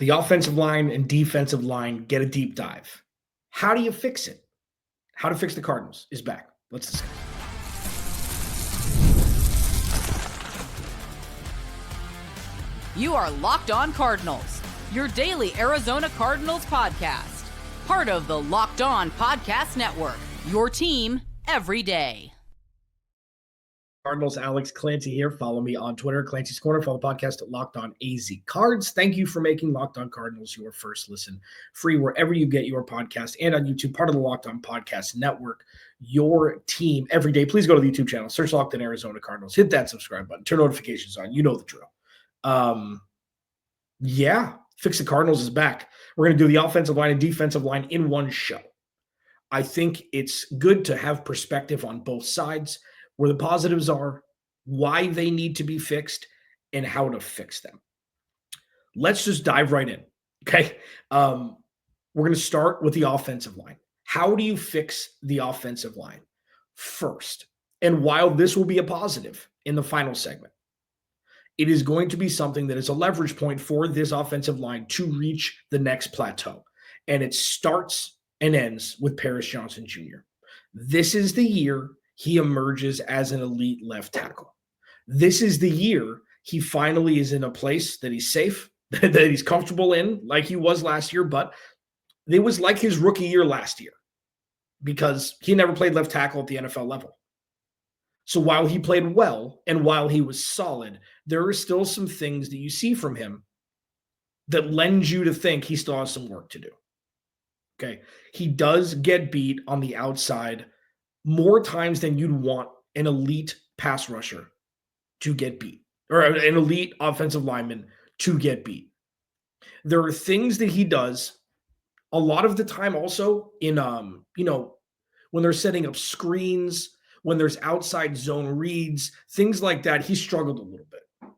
The offensive line and defensive line get a deep dive. How do you fix it? How to Fix the Cardinals is back. Let's discuss. You are Locked On Cardinals, your daily Arizona Cardinals podcast. Part of the Locked On Podcast Network, your team every day. Cardinals, Alex Clancy here. Follow me on Twitter, Clancy's Corner. Follow the podcast at Locked On AZ Cards. Thank you for making Locked On Cardinals your first listen, free wherever you get your podcast and on YouTube, part of the Locked On Podcast Network, your team every day. Please go to the YouTube channel, search Locked On Arizona Cardinals, hit that subscribe button, turn notifications on. You know the drill. Fix the Cardinals is back. We're going to do the offensive line and defensive line in one show. I think it's good to have perspective on both sides, where the positives are, why they need to be fixed, and how to fix them. Let's just dive right in, okay? We're going to start with the offensive line. How do you fix the offensive line first? And while this will be a positive in the final segment, it is going to be something that is a leverage point for this offensive line to reach the next plateau. And it starts and ends with Paris Johnson Jr. This is the year he emerges as an elite left tackle. This is the year he finally is in a place that he's safe, that he's comfortable in, like he was last year, but it was like his rookie year last year because he never played left tackle at the NFL level. So while he played well and while he was solid, there are still some things that you see from him that lend you to think he still has some work to do. Okay. He does get beat on the outside more times than you'd want an elite pass rusher to get beat, or an elite offensive lineman to get beat. There are things that he does a lot of the time also in, when they're setting up screens, when there's outside zone reads, things like that, he struggled a little bit.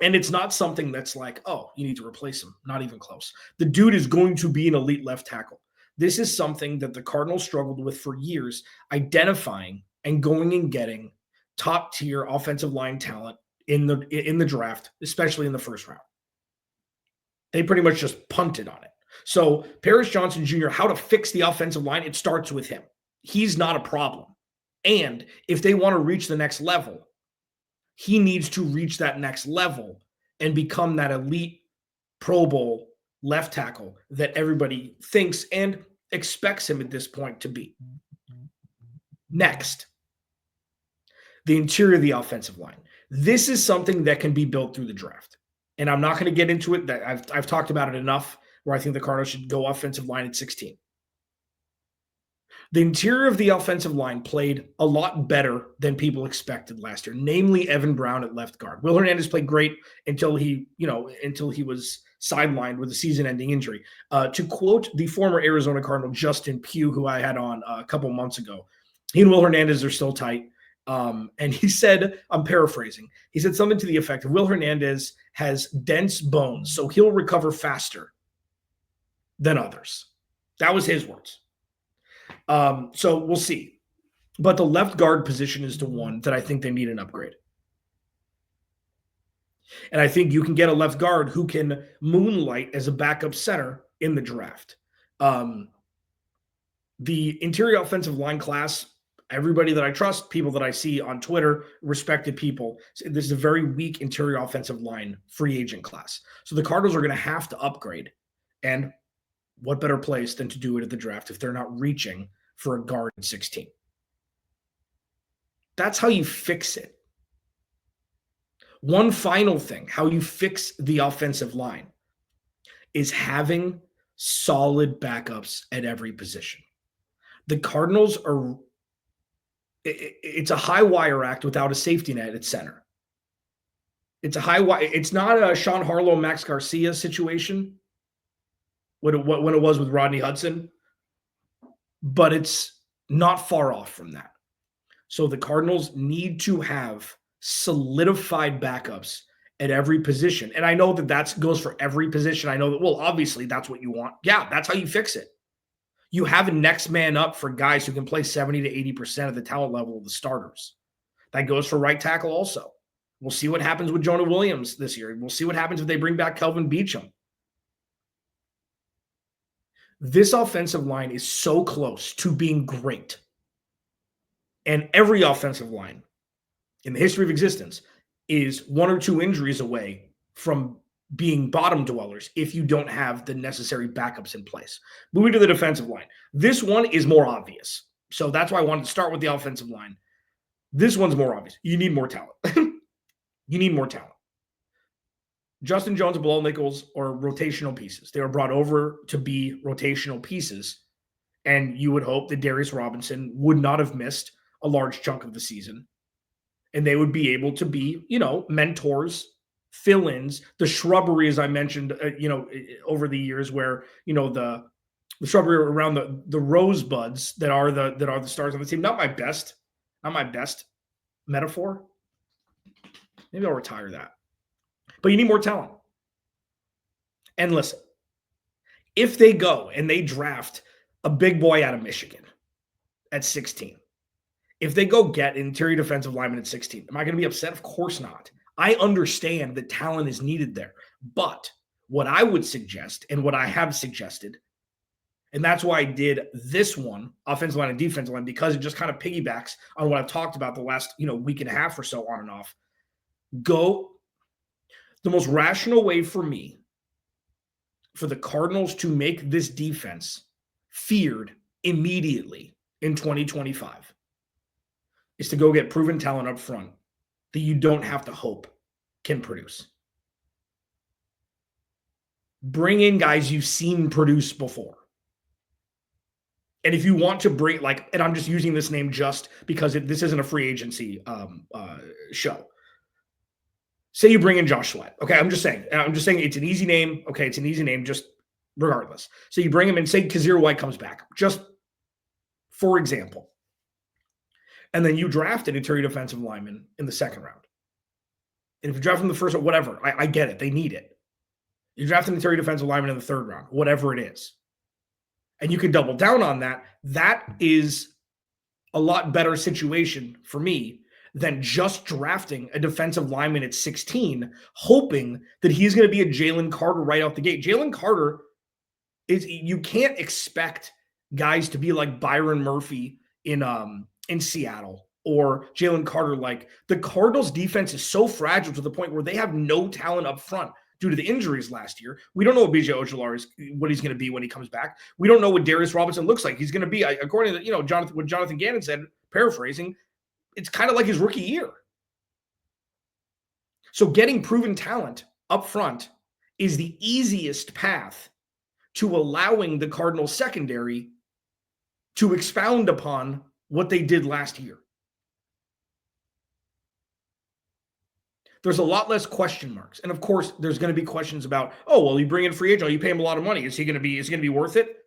And it's not something that's like, oh, you need to replace him. Not even close. The dude is going to be an elite left tackle. This is something that the Cardinals struggled with for years, identifying and going and getting top-tier offensive line talent in the draft, especially in the first round. They pretty much just punted on it. So Paris Johnson Jr., how to fix the offensive line, it starts with him. He's not a problem. And if they want to reach the next level, he needs to reach that next level and become that elite Pro Bowl left tackle that everybody thinks and expects him at this point to be. Next, the interior of the offensive line. This is something that can be built through the draft. And I'm not going to get into it. That I've talked about it enough where I think the Cardinals should go offensive line at 16. The interior of the offensive line played a lot better than people expected last year, namely Evan Brown at left guard. Will Hernandez played great until he was sidelined with a season-ending injury. To quote the former Arizona Cardinal Justin Pugh, who I had on a couple months ago, he and Will Hernandez are still tight. And he said, I'm paraphrasing, he said something to the effect of Will Hernandez has dense bones, so he'll recover faster than others. That was his words. So we'll see. But the left guard position is the one that I think they need an upgrade. And I think you can get a left guard who can moonlight as a backup center in the draft. The interior offensive line class, everybody that I trust, people that I see on Twitter, respected people, this is a very weak interior offensive line free agent class. So the Cardinals are going to have to upgrade. And what better place than to do it at the draft if they're not reaching for a guard at 16? That's how you fix it. One final thing, how you fix the offensive line is having solid backups at every position. The Cardinals are, it's a high wire act without a safety net at center. It's a high wire. It's not a Sean Harlow, Max Garcia situation when it was with Rodney Hudson, but it's not far off from that. So the Cardinals need to have solidified backups at every position. And I know that goes for every position. I know that, well, obviously that's what you want. Yeah, that's how you fix it. You have a next man up for guys who can play 70 to 80% of the talent level of the starters. That goes for right tackle also. We'll see what happens with Jonah Williams this year. We'll see what happens if they bring back Kelvin Beachum. This offensive line is so close to being great. And every offensive line in the history of existence is 1 or 2 injuries away from being bottom dwellers if you don't have the necessary backups in place. Moving to the defensive line. This one is more obvious. So that's why I wanted to start with the offensive line. This one's more obvious. You need more talent. You need more talent. Justin Jones and Bilal Nichols are rotational pieces. They were brought over to be rotational pieces. And you would hope that Darius Robinson would not have missed a large chunk of the season. And they would be able to be, mentors, fill-ins, the shrubbery, as I mentioned, over the years where, the shrubbery around the rosebuds that are the stars of the team. Not my best metaphor. Maybe I'll retire that. But you need more talent. And listen, if they go and they draft a big boy out of Michigan at 16, if they go get interior defensive lineman at 16, am I going to be upset? Of course not. I understand that talent is needed there. But what I would suggest and what I have suggested, and that's why I did this one, offensive line and defensive line, because it just kind of piggybacks on what I've talked about the last week and a half or so on and off. The most rational way for me for the Cardinals to make this defense feared immediately in 2025 is to go get proven talent up front that you don't have to hope can produce. Bring in guys you've seen produce before. And if you want to bring, and I'm just using this name just because this isn't a free agency show. Say you bring in Josh Sweat. Okay, I'm just saying it's an easy name. Okay, it's an easy name, just regardless. So you bring him in, say Kazir White comes back, just for example. And then you draft an interior defensive lineman in the second round. And if you draft him in the first round, whatever, I get it. They need it. You draft an interior defensive lineman in the third round, whatever it is. And you can double down on that. That is a lot better situation for me than just drafting a defensive lineman at 16, hoping that he's going to be a Jalen Carter right out the gate. Jalen Carter you can't expect guys to be like Byron Murphy in Seattle or Jalen Carter. Like, the Cardinals defense is so fragile to the point where they have no talent up front due to the injuries last year. We don't know what BJ Ojulari is, what he's going to be when he comes back. We don't know what Darius Robinson looks like. He's going to be, according to what Jonathan Gannon said, paraphrasing, it's kind of like his rookie year. So getting proven talent up front is the easiest path to allowing the Cardinals secondary to expound upon what they did last year. There's a lot less question marks. And of course, there's going to be questions about, you bring in free agent, you pay him a lot of money. Is he going to be worth it?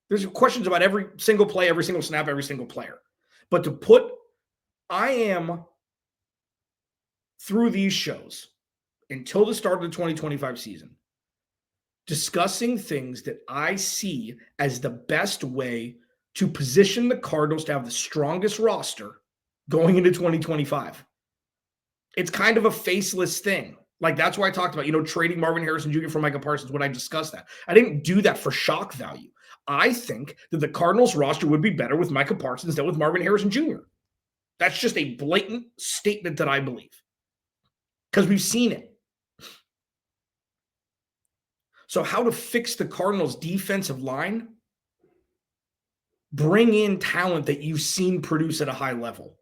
There's questions about every single play, every single snap, every single player. But I am, through these shows, until the start of the 2025 season, discussing things that I see as the best way to position the Cardinals to have the strongest roster going into 2025. It's kind of a faceless thing. Like, that's why I talked about, trading Marvin Harrison Jr. for Micah Parsons when I discussed that. I didn't do that for shock value. I think that the Cardinals roster would be better with Micah Parsons than with Marvin Harrison Jr. That's just a blatant statement that I believe, because we've seen it. So how to fix the Cardinals' defensive line? Bring in talent that you've seen produce at a high level,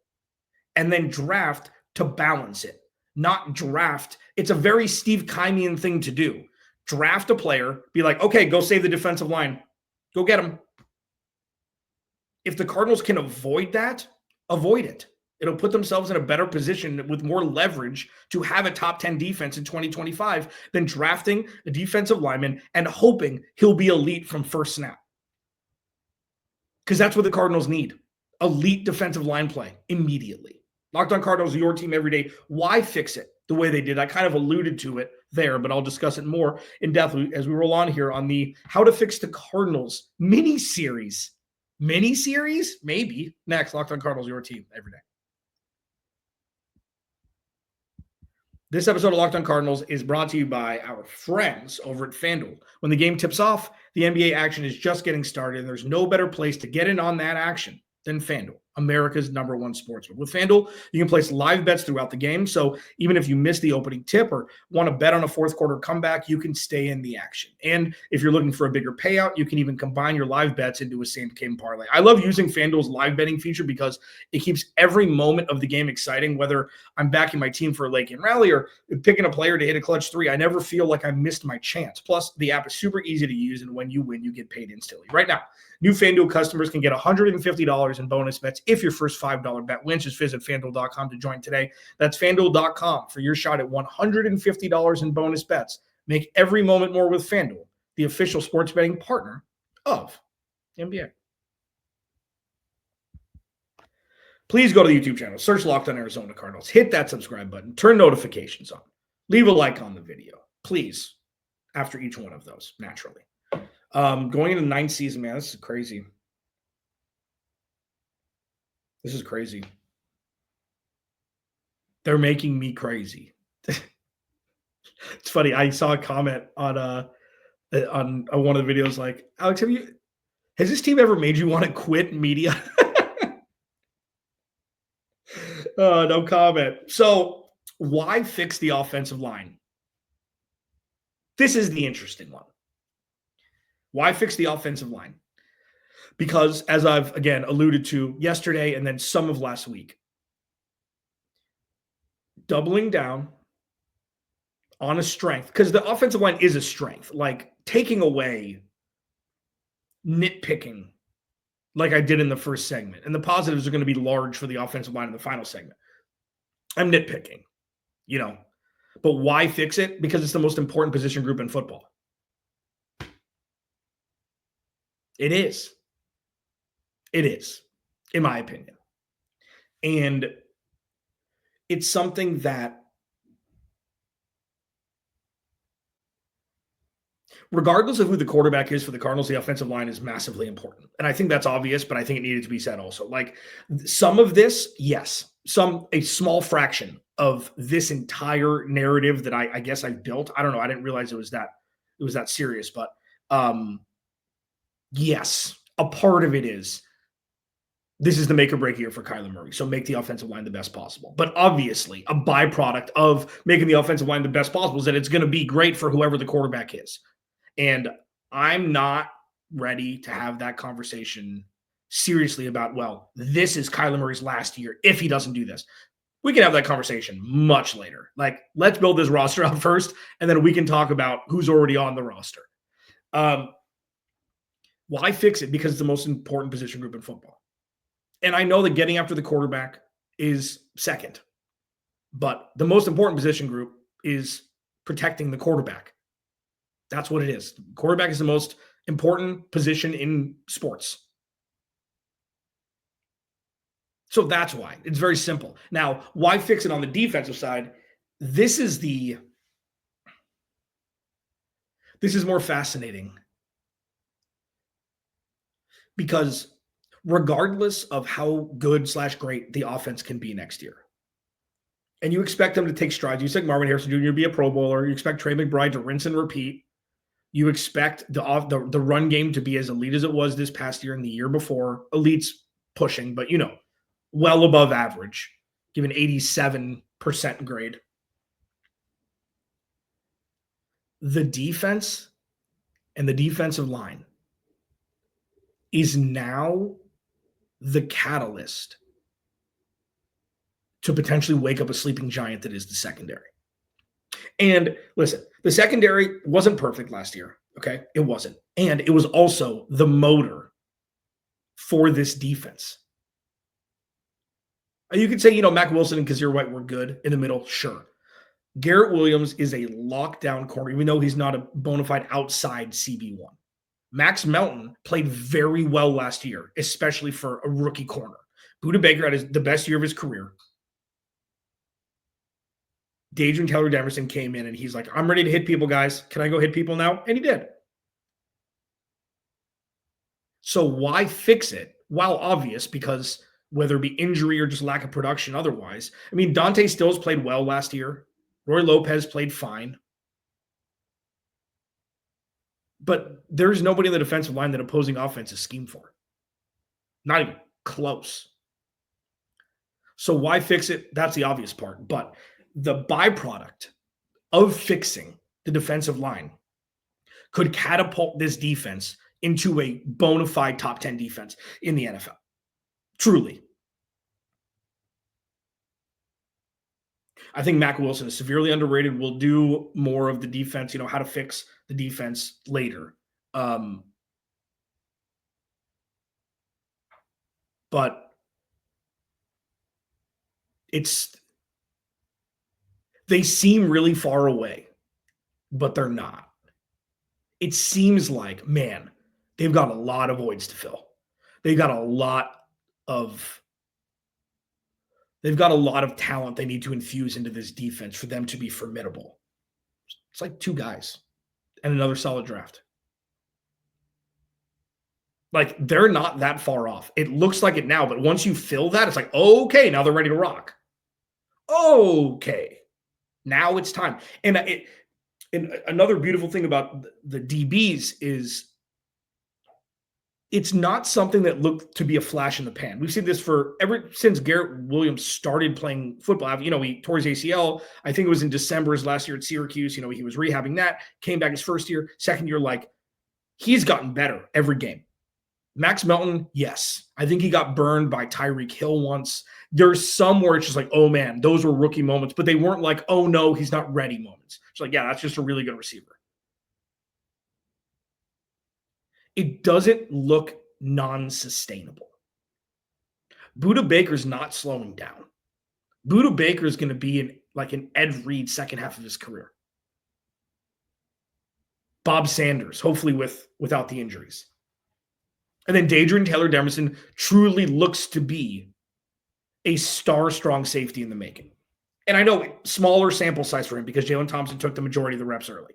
and then draft to balance it. Not draft. It's a very Steve Keimian thing to do. Draft a player, be like, okay, go save the defensive line. Go get him. If the Cardinals can avoid that, avoid it. It'll put themselves in a better position with more leverage to have a top 10 defense in 2025 than drafting a defensive lineman and hoping he'll be elite from first snap. Because that's what the Cardinals need. Elite defensive line play immediately. Locked On Cardinals, your team every day. Why fix it the way they did? I kind of alluded to it there, but I'll discuss it more in depth as we roll on here on the How to Fix the Cardinals mini-series. Mini-series? Maybe. Next, Locked On Cardinals, your team every day. This episode of Locked On Cardinals is brought to you by our friends over at FanDuel. When the game tips off, the NBA action is just getting started, and there's no better place to get in on that action than FanDuel, America's #1 sportsbook. With FanDuel, you can place live bets throughout the game, so even if you miss the opening tip or want to bet on a fourth quarter comeback, you can stay in the action. And if you're looking for a bigger payout, you can even combine your live bets into a same-game parlay. I love using FanDuel's live betting feature because it keeps every moment of the game exciting, whether I'm backing my team for a late-game rally or picking a player to hit a clutch three. I never feel like I missed my chance. Plus, the app is super easy to use, and when you win, you get paid instantly. Right now, new FanDuel customers can get $150 in bonus bets if your first $5 bet wins. Just visit FanDuel.com to join today. That's FanDuel.com for your shot at $150 in bonus bets. Make every moment more with FanDuel, the official sports betting partner of the NBA. Please go to the YouTube channel, search Locked On Arizona Cardinals, hit that subscribe button, turn notifications on, leave a like on the video, please, after each one of those, naturally. Going into the 9th season, man, this is crazy. This is crazy. They're making me crazy. It's funny. I saw a comment on one of the videos like, Alex, has this team ever made you want to quit media? No comment. So why fix the offensive line? This is the interesting one. Why fix the offensive line? Because as I've, again, alluded to yesterday and then some of last week, doubling down on a strength, because the offensive line is a strength, like taking away nitpicking like I did in the first segment. And the positives are going to be large for the offensive line in the final segment. I'm nitpicking, but why fix it? Because it's the most important position group in football. It is. It is, in my opinion. And it's something that, regardless of who the quarterback is for the Cardinals, the offensive line is massively important. And I think that's obvious, but I think it needed to be said also. Like some of this, yes, a small fraction of this entire narrative that I guess I built. I don't know. I didn't realize it was that serious, but yes, a part of it is this is the make or break year for Kyler Murray. So make the offensive line the best possible. But obviously, a byproduct of making the offensive line the best possible is that it's going to be great for whoever the quarterback is. And I'm not ready to have that conversation seriously about, well, this is Kyler Murray's last year if he doesn't do this. We can have that conversation much later. Like, let's build this roster out first, and then we can talk about who's already on the roster. Why fix it? Because it's the most important position group in football. And I know that getting after the quarterback is second, but the most important position group is protecting the quarterback. That's what it is. Quarterback is the most important position in sports. So that's why. It's very simple. Now, why fix it on the defensive side? This is more fascinating because regardless of how good/great the offense can be next year, and you expect them to take strides, you expect Marvin Harrison Jr. to be a Pro Bowler, you expect Trey McBride to rinse and repeat, you expect the run game to be as elite as it was this past year and the year before. Elite's pushing, but well above average, given 87% grade. The defense and the defensive line is now the catalyst to potentially wake up a sleeping giant that is the secondary. And listen, the secondary wasn't perfect last year, okay? It wasn't. And it was also the motor for this defense. You could say, Mac Wilson and Kazir White were good in the middle, sure. Garrett Williams is a lockdown corner, even though he's not a bona fide outside CB1. Max Melton played very well last year, especially for a rookie corner. Budda Baker had the best year of his career. Adrian Taylor-Demerson came in and he's like, I'm ready to hit people, guys. Can I go hit people now? And he did. So why fix it? While obvious, because whether it be injury or just lack of production otherwise. I mean, Dante Stills played well last year, Roy Lopez played fine. But there's nobody in the defensive line that opposing offenses scheme for. Not even close. So why fix it? That's the obvious part. But the byproduct of fixing the defensive line could catapult this defense into a bona fide top 10 defense in the NFL. Truly. I think Mack Wilson is severely underrated. We'll do more of the defense, how to fix the defense later. But they seem really far away, but they're not. It seems like, man, they've got a lot of voids to fill. They've got a lot of talent they need to infuse into this defense for them to be formidable. It's like 2 guys and another solid draft. Like, they're not that far off. It looks like it now, but once you fill that, it's like, okay, now they're ready to rock. Okay, now it's time. And another beautiful thing about the DBs is it's not something that looked to be a flash in the pan. We've seen this ever since Garrett Williams started playing football. He tore his ACL. I think it was in December his last year at Syracuse. He was rehabbing that, came back his first year, second year, he's gotten better every game. Max Melton, yes. I think he got burned by Tyreek Hill once. There's some where it's just like, oh man, those were rookie moments, but they weren't like, oh no, he's not ready moments. It's like, yeah, that's just a really good receiver. It doesn't look non-sustainable. Budda Baker's not slowing down. Budda Baker is going to be an Ed Reed second half of his career. Bob Sanders, hopefully without the injuries. And then Dadrian Taylor-Demerson truly looks to be a star-strong safety in the making. And I know smaller sample size for him because Jalen Thompson took the majority of the reps early.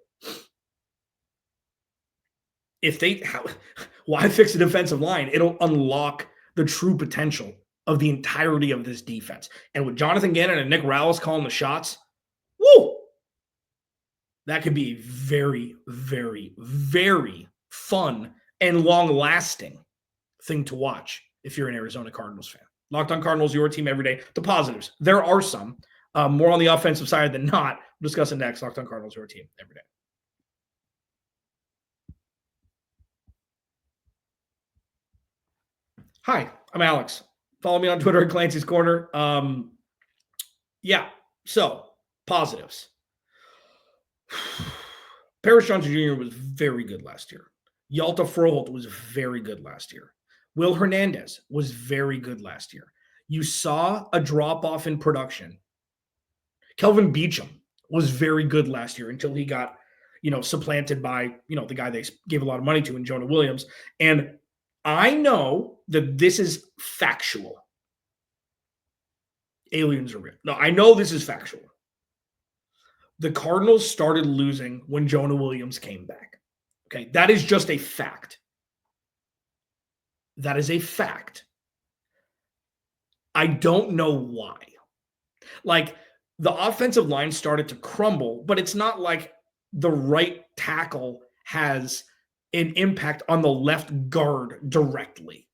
Why fix the defensive line? It'll unlock the true potential of the entirety of this defense. And with Jonathan Gannon and Nick Rallis calling the shots, woo! That could be a very, very, very fun and long-lasting thing to watch if you're an Arizona Cardinals fan. Locked on Cardinals, your team every day. The positives. There are some. More on the offensive side than not. We'll discuss it next. Locked on Cardinals, your team every day. Hi, I'm Alex. Follow me on Twitter at Clancy's Corner. So positives. Paris Johnson Jr. was very good last year. Yalta Froholt was very good last year. Will Hernandez was very good last year. You saw a drop-off in production. Kelvin Beachum was very good last year until he got, supplanted by, the guy they gave a lot of money to in Jonah Williams. And I know that this is factual. Aliens are real. No, I know this is factual. The Cardinals started losing when Jonah Williams came back. Okay, that is just a fact. That is a fact. I don't know why. The offensive line started to crumble, but it's not like the right tackle has an impact on the left guard directly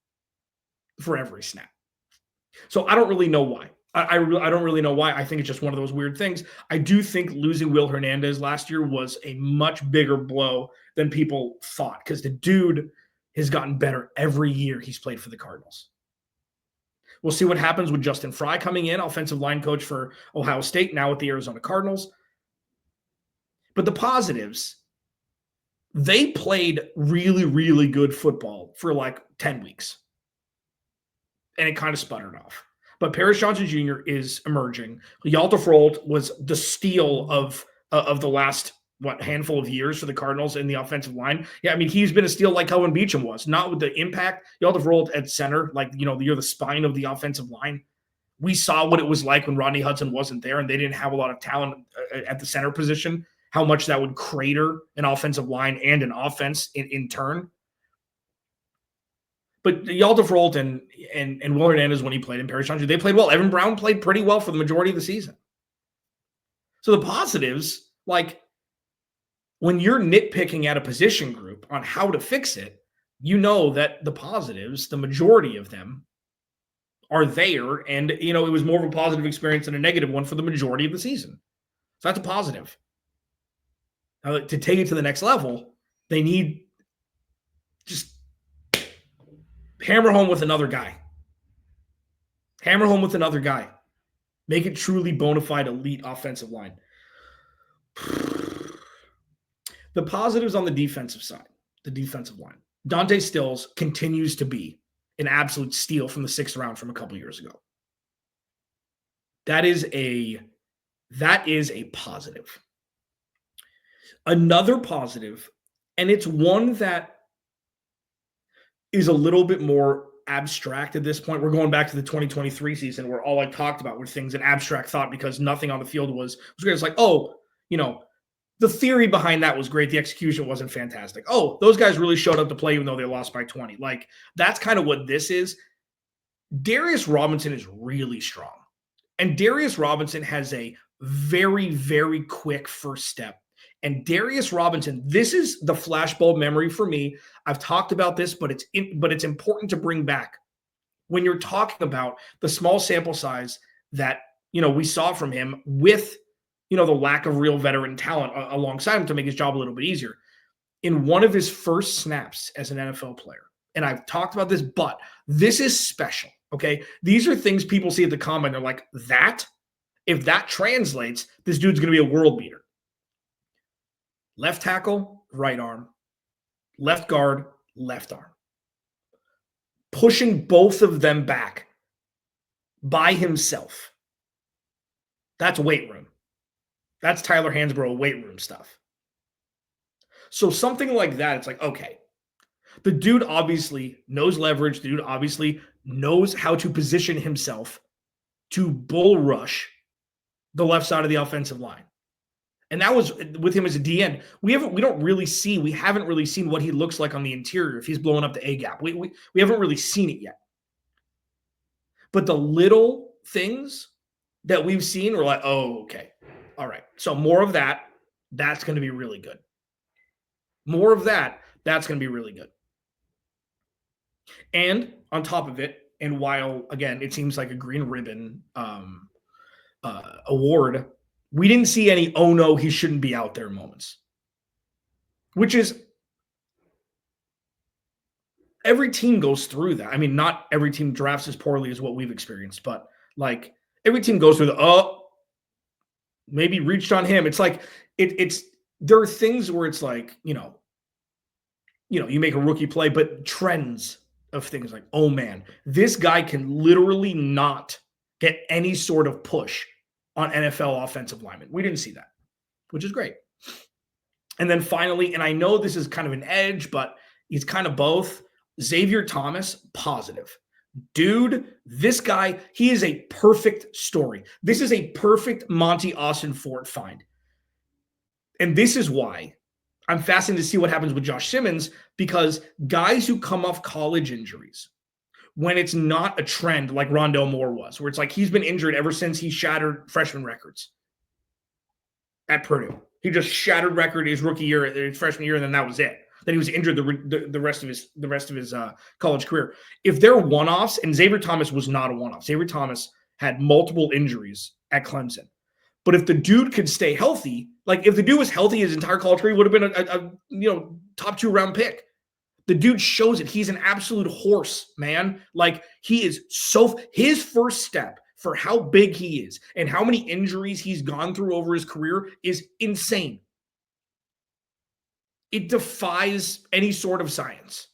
for every snap. So I don't really know why. I don't really know why. I think it's just one of those weird things. I do think losing Will Hernandez last year was a much bigger blow than people thought because the dude has gotten better every year he's played for the Cardinals. We'll see what happens with Justin Fry coming in, offensive line coach for Ohio State, now with the Arizona Cardinals. But the positives, they played really, really good football for 10 weeks. And it kind of sputtered off. But Paris Johnson Jr. is emerging. Yalta Froholt was the steal of the last, handful of years for the Cardinals in the offensive line. Yeah, I mean, he's been a steal like Kelvin Beachum was. Not with the impact. Yalta Froholt at center, you're the spine of the offensive line. We saw what it was like when Rodney Hudson wasn't there and they didn't have a lot of talent at the center position, how much that would crater an offensive line and an offense in turn. But Yalta Froholt and Will Hernandez, when he played in Paris Johnson, they played well. Evan Brown played pretty well for the majority of the season. So the positives, like when you're nitpicking at a position group on how to fix it, you know that the positives, the majority of them, are there. And, it was more of a positive experience than a negative one for the majority of the season. So that's a positive. Now, to take it to the next level, they need just hammer home with another guy. Hammer home with another guy. Make it truly bona fide elite offensive line. The positives on the defensive side, the defensive line. Dante Stills continues to be an absolute steal from the 6th round from a couple years ago. That is a positive. Another positive, and it's one that is a little bit more abstract at this point. We're going back to the 2023 season where all I talked about were things in abstract thought because nothing on the field was great. It's like, the theory behind that was great. The execution wasn't fantastic. Oh, those guys really showed up to play even though they lost by 20. Like, that's kind of what this is. Darius Robinson is really strong. And Darius Robinson has a very, very quick first step. And Darius Robinson, this is the flashbulb memory for me. I've talked about this, but it's important to bring back. When you're talking about the small sample size that, we saw from him with, the lack of real veteran talent alongside him to make his job a little bit easier. In one of his first snaps as an NFL player, and I've talked about this, but this is special, okay? These are things people see at the combine. They're like, if that translates, this dude's going to be a world beater. Left tackle, right arm. Left guard, left arm. Pushing both of them back by himself. That's weight room. That's Tyler Hansbrough weight room stuff. So something like that, it's like, okay, the dude obviously knows leverage. The dude obviously knows how to position himself to bull rush the left side of the offensive line. And that was with him as a DN. We haven't really seen what he looks like on the interior if he's blowing up the A gap. We haven't really seen it yet. But the little things that we've seen, we're like, oh, okay. All right. So more of that, that's going to be really good. More of that, that's going to be really good. And on top of it, and while, again, it seems like a green ribbon award, we didn't see any, oh no, he shouldn't be out there moments. Which is, every team goes through that. I mean, not every team drafts as poorly as what we've experienced, but like every team goes through maybe reached on him. It's like, there are things where it's like, you make a rookie play, but trends of things like, oh man, this guy can literally not get any sort of push on NFL offensive linemen. We didn't see that, which is great. And then finally, and I know this is kind of an edge, but he's kind of both. Xavier Thomas, positive. Dude, this guy, he is a perfect story. This is a perfect Monty Austin Fort find. And this is why I'm fascinated to see what happens with Josh Simmons, because guys who come off college injuries, when it's not a trend like Rondale Moore was, where it's like he's been injured ever since he shattered freshman records at Purdue. He just shattered record his rookie year, his freshman year, and then that was it. Then he was injured the rest of his college career. If they're one-offs, and Xavier Thomas was not a one-off. Xavier Thomas had multiple injuries at Clemson. But if the dude could stay healthy, like if the dude was healthy his entire college career, he would have been a top 2 round pick. The dude shows it. He's an absolute horse, man. Like he is his first step for how big he is and how many injuries he's gone through over his career is insane. It defies any sort of science.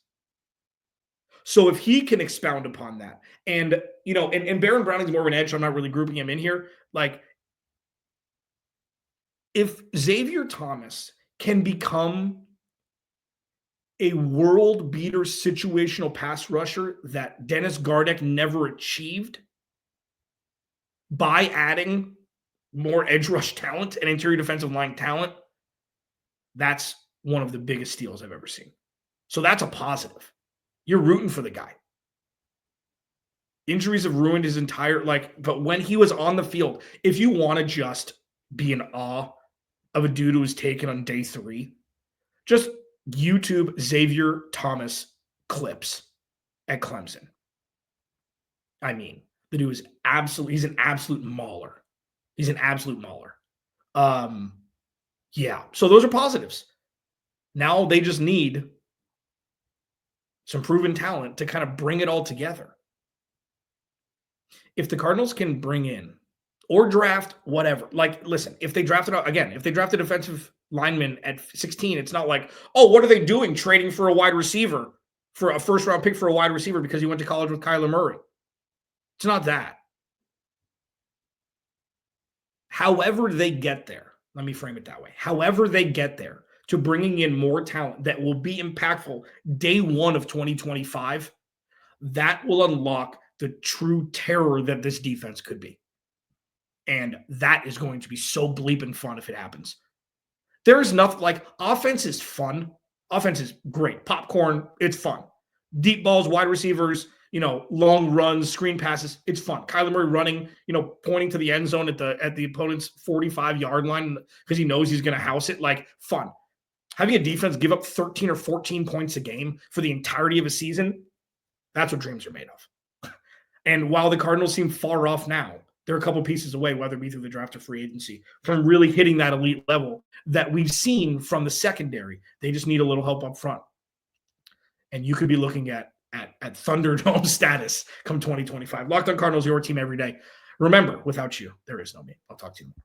So if he can expound upon that, and Baron Browning's more of an edge, so I'm not really grouping him in here. Like, if Xavier Thomas can become a world beater situational pass rusher that Dennis Gardeck never achieved by adding more edge rush talent and interior defensive line talent, that's one of the biggest steals I've ever seen. So that's a positive. You're rooting for the guy. Injuries have ruined his entire, but when he was on the field, if you want to just be in awe of a dude who was taken on day 3. Just YouTube Xavier Thomas clips at Clemson. I mean, the dude is he's an absolute mauler. He's an absolute mauler. Yeah, so those are positives. Now they just need some proven talent to kind of bring it all together. If the Cardinals can bring in or draft whatever, like, listen, if they drafted a defensive lineman at 16, it's not like, oh, what are they doing trading for a wide receiver, for a first-round pick for a wide receiver because he went to college with Kyler Murray. It's not that. However they get there, let me frame it that way. However they get there to bringing in more talent that will be impactful day 1 of 2025, that will unlock the true terror that this defense could be. And that is going to be so bleeping fun if it happens. There is nothing like offense is fun. Offense is great. Popcorn, it's fun. Deep balls, wide receivers, long runs, screen passes, it's fun. Kyler Murray running, pointing to the end zone at the opponent's 45-yard line because he knows he's going to house it, like, fun. Having a defense give up 13 or 14 points a game for the entirety of a season, that's what dreams are made of. And while the Cardinals seem far off now, they're a couple pieces away, whether it be through the draft or free agency, from really hitting that elite level that we've seen from the secondary. They just need a little help up front. And you could be looking at Thunderdome status come 2025. Locked On Cardinals, your team every day. Remember, without you, there is no me. I'll talk to you tomorrow.